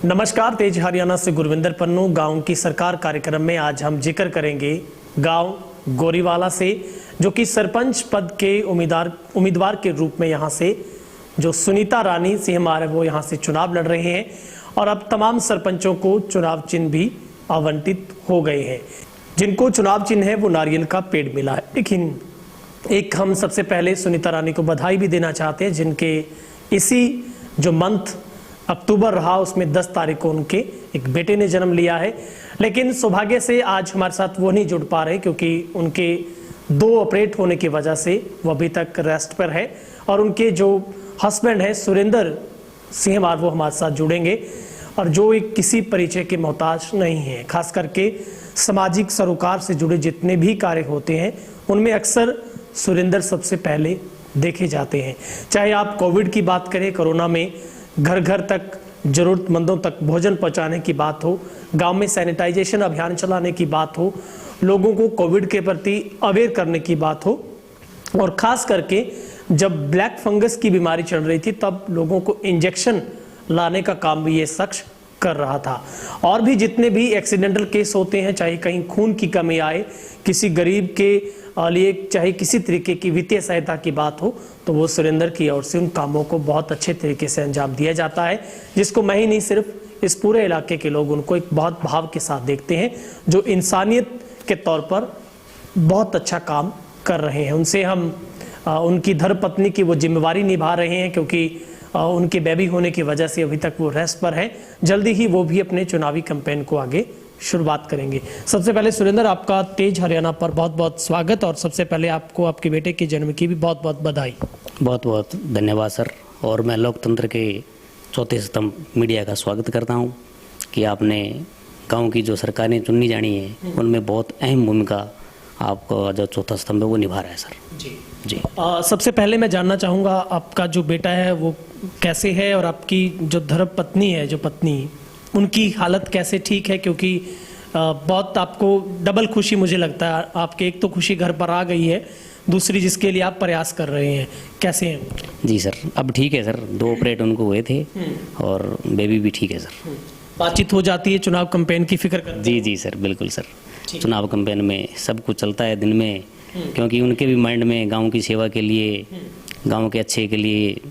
नमस्कार, तेज हरियाणा से गुरविंदर पन्नू। गांव की सरकार कार्यक्रम में आज हम जिक्र करेंगे गांव गोरीवाला से, जो कि सरपंच पद के उम्मीदवार के रूप में यहां से जो सुनीता रानी सिंहमार है वो यहां से चुनाव लड़ रहे हैं और अब तमाम सरपंचों को चुनाव चिन्ह भी आवंटित हो गए हैं। जिनको चुनाव चिन्ह है वो नारियल का पेड़ मिला है। लेकिन एक हम सबसे पहले सुनीता रानी को बधाई भी देना चाहते हैं, जिनके इसी जो मंथ अक्टूबर रहा उसमें 10 तारीख को उनके एक बेटे ने जन्म लिया है। लेकिन सौभाग्य से आज हमारे साथ वो नहीं जुड़ पा रहे क्योंकि उनके 2 ऑपरेट होने की वजह से वो अभी तक रेस्ट पर है और उनके जो हस्बैंड है सुरेंद्र सिंहमार वो हमारे साथ जुड़ेंगे और जो एक किसी परिचय के मोहताज नहीं है। खास करके सामाजिक सरोकार से जुड़े जितने भी कार्य होते हैं उनमें अक्सर सुरेंद्र सबसे पहले देखे जाते हैं। चाहे आप कोविड की बात करें, कोरोना में घर घर तक जरूरतमंदों तक भोजन पहुंचाने की बात हो, गांव में सैनिटाइजेशन अभियान चलाने की बात हो, लोगों को कोविड के प्रति अवेयर करने की बात हो, और खास करके जब ब्लैक फंगस की बीमारी चल रही थी तब लोगों को इंजेक्शन लाने का काम भी ये शख्स कर रहा था। और भी जितने भी एक्सीडेंटल केस होते हैं, चाहे कहीं खून की कमी आए, किसी गरीब के लिए चाहे किसी तरीके की वित्तीय सहायता की बात हो, तो वो सुरेंद्र की ओर से उन कामों को बहुत अच्छे तरीके से अंजाम दिया जाता है, जिसको मैं ही नहीं सिर्फ इस पूरे इलाके के लोग उनको एक बहुत भाव के साथ देखते हैं, जो इंसानियत के तौर पर बहुत अच्छा काम कर रहे हैं। उनसे हम उनकी धर्मपत्नी की वो जिम्मेवारी निभा रहे हैं क्योंकि उनके बेबी होने की वजह से अभी तक वो रेस्ट पर है। जल्दी ही वो भी अपने चुनावी कैंपेन को आगे शुरुआत करेंगे। सबसे पहले सुरेंद्र, आपका तेज हरियाणा पर बहुत बहुत स्वागत और सबसे पहले आपको आपके बेटे के जन्म की भी बहुत बहुत बधाई। बहुत बहुत धन्यवाद सर। और मैं लोकतंत्र के चौथे स्तंभ मीडिया का स्वागत करता हूं कि आपने गांव की जो सरकारें चुननी जानी है उनमें बहुत अहम भूमिका आपका जो चौथा स्तंभ है वो निभा रहा है सर। जी सबसे पहले मैं जानना चाहूँगा आपका जो बेटा है वो कैसे है और आपकी जो धर्मपत्नी है, जो पत्नी, उनकी हालत कैसे ठीक है? क्योंकि बहुत आपको डबल खुशी मुझे लगता है, आपके एक तो खुशी घर पर आ गई है, दूसरी जिसके लिए आप प्रयास कर रहे हैं, कैसे हैं? जी सर, अब ठीक है सर। 2 ऑपरेट उनको हुए थे और बेबी भी ठीक है सर। बातचीत हो जाती है चुनाव कैंपेन की फिक्र कर? जी सर, बिल्कुल सर। चुनाव कैंपेन में सब कुछ चलता है दिन में, क्योंकि उनके भी माइंड में गाँव की सेवा के लिए, गाँव के अच्छे के लिए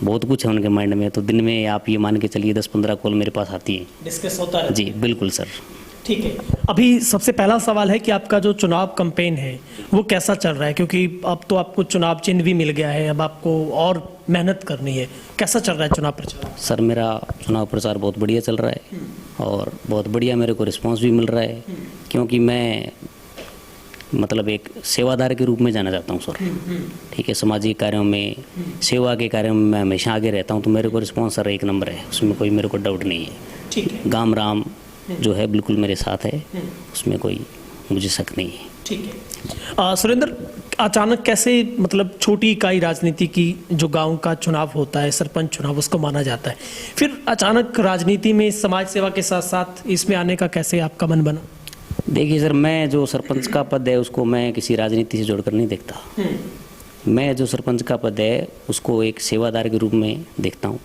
बहुत कुछ है उनके माइंड में। तो दिन में आप ये मान के चलिए 10-15 कॉल मेरे पास आती है, डिस्कस होता है। जी बिल्कुल सर। ठीक है, अभी सबसे पहला सवाल है कि आपका जो चुनाव कैंपेन है वो कैसा चल रहा है? क्योंकि अब तो आपको चुनाव चिन्ह भी मिल गया है, अब आपको और मेहनत करनी है। कैसा चल रहा है चुनाव प्रचार? सर मेरा चुनाव प्रचार बहुत बढ़िया चल रहा है और बहुत बढ़िया मेरे को रिस्पांस भी मिल रहा है, क्योंकि मैं मतलब एक सेवादार के रूप में जाना चाहता हूँ सर। ठीक है, सामाजिक कार्यों में, सेवा के कार्यों में मैं हमेशा आगे रहता हूँ, तो मेरे को रिस्पॉन्स सर 1 नंबर है, उसमें कोई मेरे को डाउट नहीं है। ठीक है, गाम राम जो है बिल्कुल मेरे साथ है, उसमें कोई मुझे शक नहीं है। ठीक है। सुरेंद्र, अचानक कैसे, मतलब छोटी इकाई राजनीति की जो गांव का चुनाव होता है, सरपंच चुनाव उसको माना जाता है, फिर अचानक राजनीति में समाज सेवा के साथ साथ इसमें आने का कैसे आपका मन बना? देखिए सर, मैं जो सरपंच का पद है उसको मैं किसी राजनीति से जोड़कर नहीं देखता। मैं जो सरपंच का पद है उसको एक सेवादार के रूप में देखता हूँ,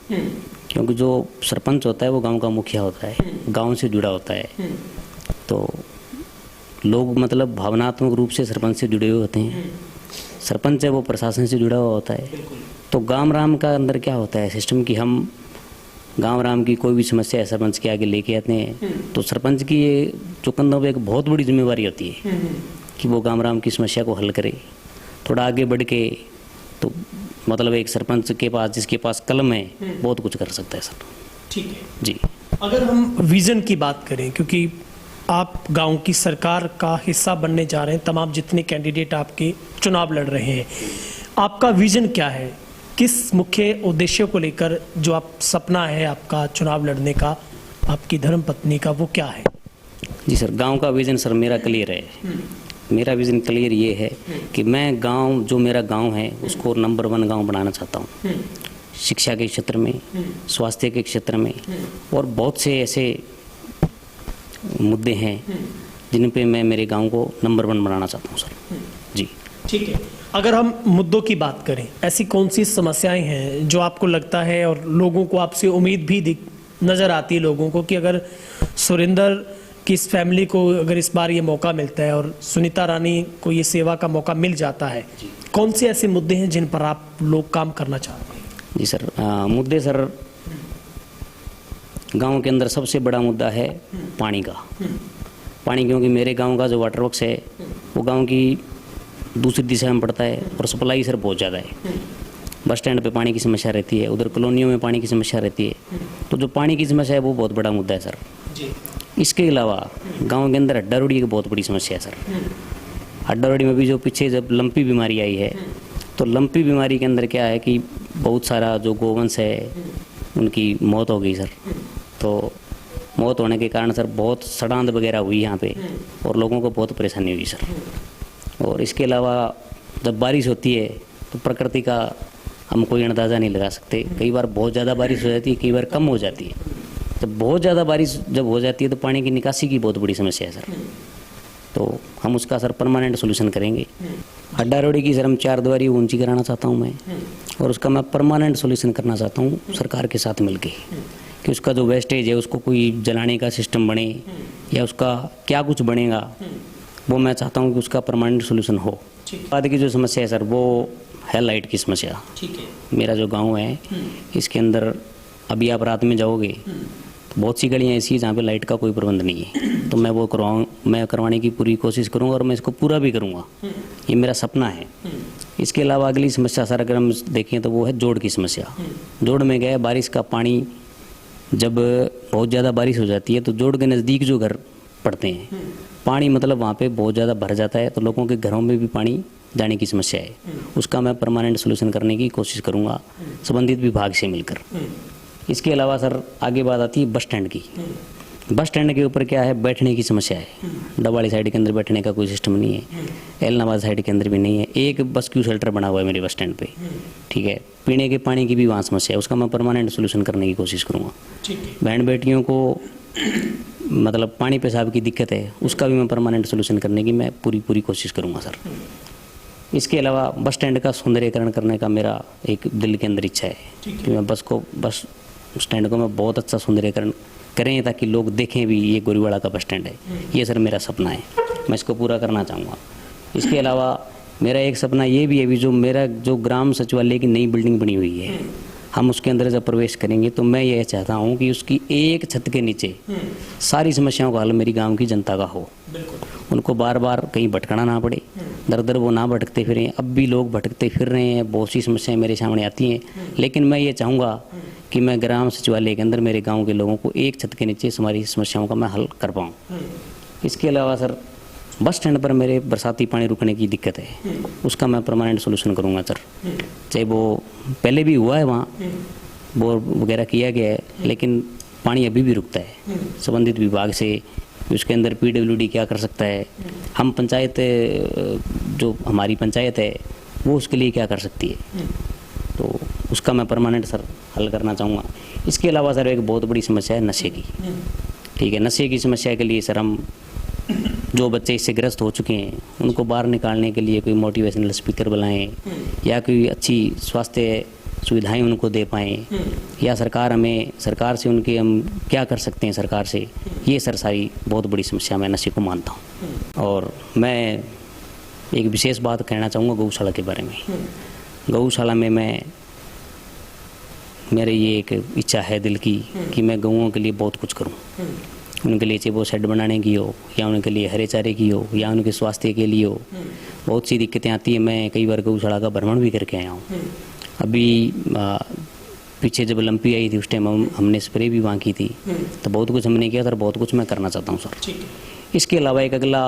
क्योंकि जो सरपंच होता है वो गांव का मुखिया होता है, गांव से जुड़ा होता है। तो लोग मतलब भावनात्मक रूप से सरपंच से जुड़े हुए होते हैं। सरपंच है वो प्रशासन से जुड़ा हुआ होता है। तो गांव राम का अंदर क्या होता है सिस्टम की, हम गांव राम की कोई भी समस्या सरपंच के आगे लेके आते हैं, तो सरपंच की ये चुकंदों पे एक बहुत बड़ी जिम्मेवारी होती है कि वो गांव राम की समस्या को हल करे, थोड़ा आगे बढ़ के। तो मतलब एक सरपंच के पास, जिसके पास कलम है, बहुत कुछ कर सकता है सर। ठीक है जी। अगर हम विजन की बात करें, क्योंकि आप गांव की सरकार का हिस्सा बनने जा रहे हैं, तमाम जितने कैंडिडेट आपके चुनाव लड़ रहे हैं, आपका विजन क्या है? किस मुख्य उद्देश्य को लेकर जो आप सपना है आपका चुनाव लड़ने का, आपकी धर्मपत्नी का, वो क्या है? जी सर, गांव का विजन सर मेरा क्लियर है। मेरा विजन क्लियर ये है कि मैं गांव, जो मेरा गांव है उसको नंबर 1 गांव बनाना चाहता हूँ। शिक्षा के क्षेत्र में, स्वास्थ्य के क्षेत्र में, और बहुत से ऐसे मुद्दे हैं जिन पे मैं मेरे गांव को नंबर 1 बनाना चाहता हूँ सर। जी ठीक है। अगर हम मुद्दों की बात करें, ऐसी कौन सी समस्याएं हैं जो आपको लगता है और लोगों को आपसे उम्मीद भी नज़र आती है लोगों को कि अगर सुरेंद्र की इस फैमिली को अगर इस बार ये मौका मिलता है और सुनीता रानी को ये सेवा का मौका मिल जाता है, कौन से ऐसे मुद्दे हैं जिन पर आप लोग काम करना चाहते हैं? जी सर, मुद्दे सर, गांव के अंदर सबसे बड़ा मुद्दा है पानी का। पानी, क्योंकि मेरे गांव का जो वाटर वर्क्स है वो गांव की दूसरी दिशा में पड़ता है और सप्लाई सर बहुत ज़्यादा है। बस स्टैंड पे पानी की समस्या रहती है, उधर कॉलोनियों में पानी की समस्या रहती है। तो जो पानी की समस्या है वो बहुत बड़ा मुद्दा है सर। इसके अलावा गांव के अंदर हड्डा रोड़ी की बहुत बड़ी समस्या है सर। हड्डा रोड़ी में भी जो पीछे जब लंपी बीमारी आई है, तो लंपी बीमारी के अंदर क्या है कि बहुत सारा जो गोवंश है उनकी मौत हो गई सर। तो मौत होने के कारण सर बहुत सड़ांध वगैरह हुई यहाँ पे और लोगों को बहुत परेशानी हुई सर। और इसके अलावा जब बारिश होती है तो प्रकृति का हम कोई अंदाज़ा नहीं लगा सकते। कई बार बहुत ज़्यादा बारिश हो जाती है, कई बार कम हो जाती है। जब बहुत ज़्यादा बारिश जब हो जाती है तो पानी की निकासी की बहुत बड़ी समस्या है सर। तो हम उसका सर परमानेंट सोल्यूशन करेंगे। हड्डा रोड़ी की सर हम 4 दीवारी ऊंची कराना चाहता हूँ मैं, और उसका मैं परमानेंट सोल्यूशन करना चाहता हूँ सरकार के साथ मिलके, कि उसका जो वेस्टेज है उसको कोई जलाने का सिस्टम बने या उसका क्या कुछ बनेगा, वो मैं चाहता हूँ कि उसका परमानेंट सोल्यूशन हो। बाद की जो समस्या है सर वो है लाइट की समस्या। ठीक है। मेरा जो गांव है इसके अंदर अभी आप रात में जाओगे तो बहुत सी गलियाँ ऐसी हैं जहाँ पे लाइट का कोई प्रबंध नहीं है। तो मैं करवाने की पूरी कोशिश करूँगा और मैं इसको पूरा भी करूँगा, ये मेरा सपना है। इसके अलावा अगली समस्या सर अगर हम देखें तो वो है जोड़ की समस्या। जोड़ में गए बारिश का पानी, जब बहुत ज़्यादा बारिश हो जाती है तो जोड़ के नज़दीक जो घर पड़ते हैं, पानी मतलब वहाँ पे बहुत ज़्यादा भर जाता है, तो लोगों के घरों में भी पानी जाने की समस्या है। उसका मैं परमानेंट सोल्यूशन करने की कोशिश करूँगा संबंधित विभाग से मिलकर। इसके अलावा सर आगे बात आती है बस स्टैंड की। बस स्टैंड के ऊपर क्या है, बैठने की समस्या है। डबाड़ी साइड के अंदर बैठने का कोई सिस्टम नहीं है, एलनाबाद साइड के अंदर भी नहीं है। एक बस क्यू शेल्टर बना हुआ है मेरे बस स्टैंड पे, ठीक है। पीने के पानी की भी वहाँ समस्या है, उसका मैं परमानेंट सोल्यूशन करने की कोशिश करूँगा। बहन बेटियों को मतलब पानी पेशाब की दिक्कत है, उसका भी मैं परमानेंट सोल्यूशन करने की मैं पूरी कोशिश करूँगा सर। इसके अलावा बस स्टैंड का सौंदर्यीकरण करने का मेरा एक दिल के अंदर इच्छा है कि मैं बस स्टैंड को मैं बहुत अच्छा सौंदर्यीकरण करें ताकि लोग देखें भी ये गोरीवाड़ा का बस स्टैंड है। ये सर मेरा सपना है, मैं इसको पूरा करना चाहूँगा। इसके अलावा मेरा एक सपना ये भी है, भी जो ग्राम सचिवालय की नई बिल्डिंग बनी हुई है, हम उसके अंदर जब प्रवेश करेंगे तो मैं ये चाहता हूँ कि उसकी एक छत के नीचे सारी समस्याओं का हल मेरी गांव की जनता का हो। उनको बार बार कहीं भटकना ना पड़े, दर दर वो ना भटकते फिरें। अब भी लोग भटकते फिर रहे हैं, बहुत सी समस्याएं मेरे सामने आती हैं, लेकिन मैं ये चाहूँगा कि मैं ग्राम सचिवालय के अंदर मेरे गाँव के लोगों को एक छत के नीचे हमारी समस्याओं का मैं हल कर पाऊँ। इसके अलावा सर बस स्टैंड पर मेरे बरसाती पानी रुकने की दिक्कत है, उसका मैं परमानेंट सोल्यूशन करूँगा सर। चाहे वो पहले भी हुआ है, वहाँ बोर वगैरह किया गया है, लेकिन पानी अभी भी रुकता है। संबंधित विभाग से उसके अंदर PWD क्या कर सकता है, हम पंचायत जो हमारी पंचायत है वो उसके लिए क्या कर सकती है, तो उसका मैं परमानेंट सर हल करना चाहूँगा। इसके अलावा सर एक बहुत बड़ी समस्या है नशे की, ठीक है। नशे की समस्या के लिए सर हम जो बच्चे इससे ग्रस्त हो चुके हैं उनको बाहर निकालने के लिए कोई मोटिवेशनल स्पीकर बुलाएं या कोई अच्छी स्वास्थ्य सुविधाएं उनको दे पाएँ, या सरकार से उनके हम क्या कर सकते हैं सरकार से, ये सर सारी बहुत बड़ी समस्या मैं नशे को मानता हूँ। और मैं एक विशेष बात कहना चाहूँगा गौशाला के बारे में। गौशाला में मेरे ये एक इच्छा है दिल की कि मैं गौओं के लिए बहुत कुछ करूँ। उनके लिए चाहे वो शेड बनाने की हो, या उनके लिए हरे चारे की हो, या उनके स्वास्थ्य के लिए हो। बहुत सी दिक्कतें आती हैं, मैं कई बार गौशाला का भ्रमण भी करके आया हूँ। अभी पीछे जब लंपी आई थी उस टाइम हमने स्प्रे भी वहाँ की थी, तो बहुत कुछ हमने किया सर, बहुत कुछ मैं करना चाहता हूँ सर। इसके अलावा एक अगला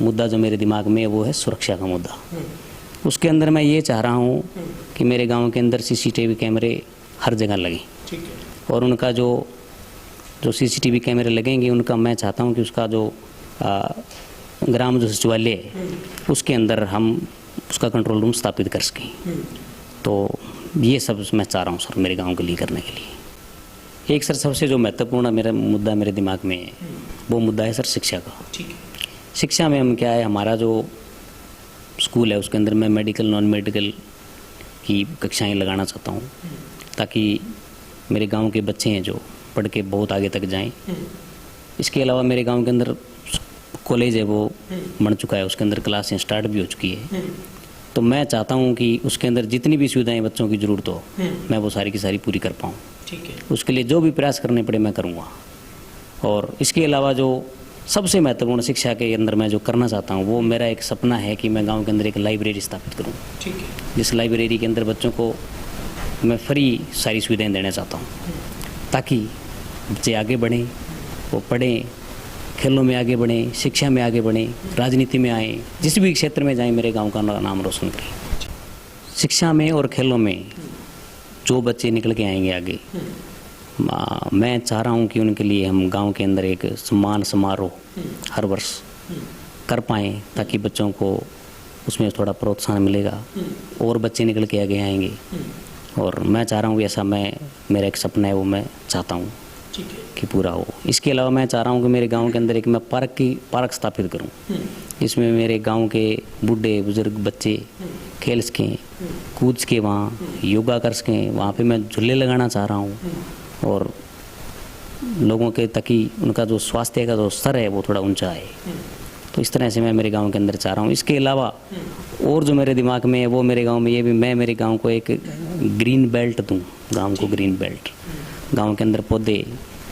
मुद्दा जो मेरे दिमाग में है वो है सुरक्षा का मुद्दा। उसके अंदर मैं ये चाह रहा हूँ कि मेरे गाँव के अंदर CCTV कैमरे हर जगह लगें, और उनका जो CCTV कैमरे लगेंगे उनका मैं चाहता हूँ कि उसका जो ग्राम जो सचिवालय है उसके अंदर हम उसका कंट्रोल रूम स्थापित कर सकें। तो ये सब मैं चाह रहा हूँ सर मेरे गांव के लिए करने के लिए। एक सर सबसे जो महत्वपूर्ण मेरा मुद्दा मेरे दिमाग में है वो मुद्दा है सर शिक्षा का। शिक्षा में हम क्या है, हमारा जो स्कूल है उसके अंदर मैं मेडिकल नॉन मेडिकल की कक्षाएं लगाना चाहता हूँ, ताकि मेरे गांव के बच्चे हैं जो पढ़ के बहुत आगे तक जाएं। इसके अलावा मेरे गांव के अंदर कॉलेज है वो बन चुका है, उसके अंदर क्लासें स्टार्ट भी हो चुकी है। तो मैं चाहता हूं कि उसके अंदर जितनी भी सुविधाएं बच्चों की ज़रूरत हो मैं वो सारी की सारी पूरी कर पाऊँ। ठीक है। उसके लिए जो भी प्रयास करने पड़े मैं करूँगा। और इसके अलावा जो सबसे महत्वपूर्ण शिक्षा के अंदर मैं जो करना चाहता हूँ वो मेरा एक सपना है कि मैं गांव के अंदर एक लाइब्रेरी स्थापित करूँ। ठीक है। जिस लाइब्रेरी के अंदर बच्चों को मैं फ्री सारी सुविधाएं देना चाहता हूँ ताकि बच्चे आगे बढ़ें, वो पढ़ें, खेलों में आगे बढ़ें, शिक्षा में आगे बढ़ें, राजनीति में आएँ, जिस भी क्षेत्र में जाएं मेरे गांव का नाम रोशन करें। शिक्षा में और खेलों में जो बच्चे निकल के आएंगे आगे, मैं चाह रहा हूँ कि उनके लिए हम गांव के अंदर एक सम्मान समारोह हर वर्ष कर पाएँ ताकि बच्चों को उसमें थोड़ा प्रोत्साहन मिलेगा और बच्चे निकल के आगे आएंगे। और मैं चाह रहा हूँ ऐसा मेरा एक सपना है वो मैं चाहता हूँ कि पूरा हो। इसके अलावा मैं चाह रहा हूँ कि मेरे गांव के अंदर एक मैं पार्क स्थापित करूँ जिसमें मेरे गांव के बूढ़े बुजुर्ग बच्चे खेल सकें, कूद सकें, वहाँ योगा कर सकें। वहाँ पे मैं झूले लगाना चाह रहा हूँ और लोगों के ताकि उनका जो स्वास्थ्य का जो स्तर है वो थोड़ा ऊंचा है। तो इस तरह से मैं मेरे गांव के अंदर चाह रहा हूँ। इसके अलावा और जो मेरे दिमाग में है वो मेरे गांव में ये भी मैं मेरे गांव को एक ग्रीन बेल्ट दूँ, गांव को ग्रीन बेल्ट। गांव के अंदर पौधे,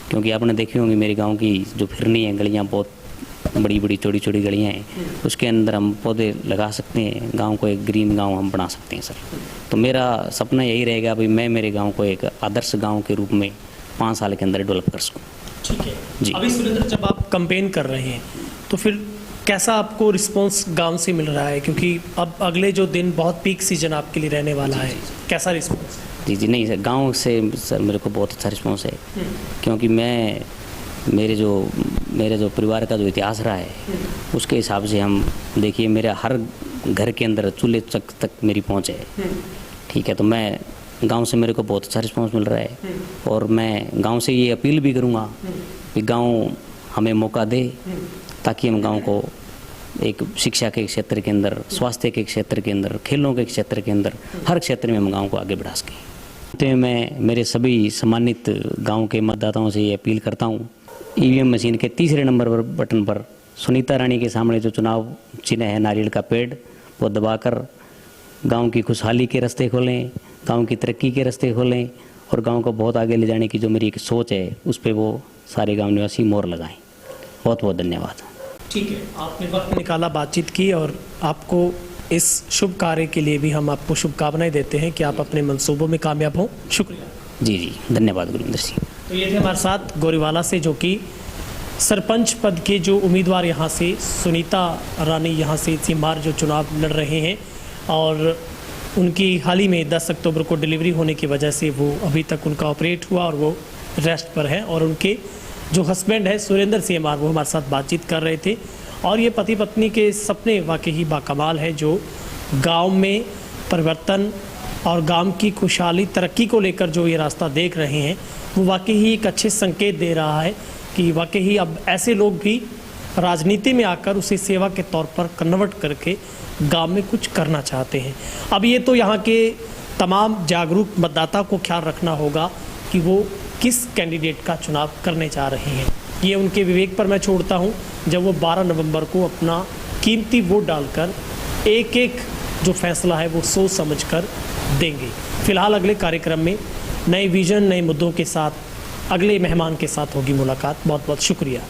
क्योंकि आपने देखी होंगी मेरे गांव की जो फिरनी है गलियाँ बहुत बड़ी बड़ी चौड़ी चौड़ी गलियाँ हैं, उसके अंदर हम पौधे लगा सकते हैं, गांव को एक ग्रीन गांव हम बना सकते हैं सर। तो मेरा सपना यही रहेगा भाई मैं मेरे गांव को एक आदर्श गांव के रूप में 5 साल के अंदर डेवलप कर सकूँ। ठीक है जी। अभी सुरेंद्र जब आप कैंपेन कर रहे हैं तो फिर कैसा आपको रिस्पांस गांव से मिल रहा है, क्योंकि अब अगले जो दिन बहुत पीक सीजन आपके लिए रहने वाला है, कैसा रिस्पांस? जी नहीं सर, गांव से सर मेरे को बहुत अच्छा रिस्पांस है क्योंकि मेरे जो परिवार का जो इतिहास रहा है उसके हिसाब से हम देखिए मेरे हर घर के अंदर चूल्हे तक मेरी पहुंच है। ठीक है, तो मैं गांव से मेरे को बहुत अच्छा रिस्पांस मिल रहा है और मैं गांव से ये अपील भी करूंगा कि गांव हमें मौका दे ताकि हम गांव को एक शिक्षा के क्षेत्र के अंदर, स्वास्थ्य के क्षेत्र के अंदर, खेलों के क्षेत्र के अंदर, हर क्षेत्र में हम गांव को आगे बढ़ा सकें। तो मैं मेरे सभी सम्मानित गांव के मतदाताओं से ये अपील करता हूं, ईवीएम मशीन के तीसरे नंबर पर बटन पर सुनीता रानी के सामने जो चुनाव चिन्ह है नारियल का पेड़, वो दबाकर गांव की खुशहाली के रास्ते खोलें, गांव की तरक्की के रास्ते खोलें और गांव को बहुत आगे ले जाने की जो मेरी एक सोच है उस पर वो सारे गांव निवासी मोहर लगाएं। बहुत बहुत धन्यवाद। ठीक है, आपने वक्त निकाला, बातचीत की और आपको इस शुभ कार्य के लिए भी हम आपको शुभकामनाएं देते हैं कि आप अपने मंसूबों में कामयाब हों। शुक्रिया। जी जी धन्यवाद गुरविंदर सिंह। तो ये थे हमारे साथ गोरीवाला से जो कि सरपंच पद के जो उम्मीदवार यहाँ से सुनीता रानी यहाँ से इसी बार जो चुनाव लड़ रहे हैं और उनकी हाल ही में 10 अक्टूबर को डिलीवरी होने की वजह से वो अभी तक उनका ऑपरेट हुआ और वो रेस्ट पर है और उनके जो हस्बैंड है सुरेंद्र सीएमआर वो हमारे साथ बातचीत कर रहे थे और ये पति पत्नी के सपने वाकई ही बाकमाल है जो गांव में परिवर्तन और गांव की खुशहाली तरक्की को लेकर जो ये रास्ता देख रहे हैं वो वाकई ही एक अच्छे संकेत दे रहा है कि वाकई ही अब ऐसे लोग भी राजनीति में आकर उसे सेवा के तौर पर कन्वर्ट करके गांव में कुछ करना चाहते हैं। अब ये तो यहाँ के तमाम जागरूक मतदाता को ख्याल रखना होगा कि वो किस कैंडिडेट का चुनाव करने जा रहे हैं। ये उनके विवेक पर मैं छोड़ता हूँ जब वो 12 नवंबर को अपना कीमती वोट डालकर एक एक जो फैसला है वो सोच समझकर देंगे। फिलहाल अगले कार्यक्रम में नए विजन, नए मुद्दों के साथ अगले मेहमान के साथ होगी मुलाकात। बहुत बहुत शुक्रिया।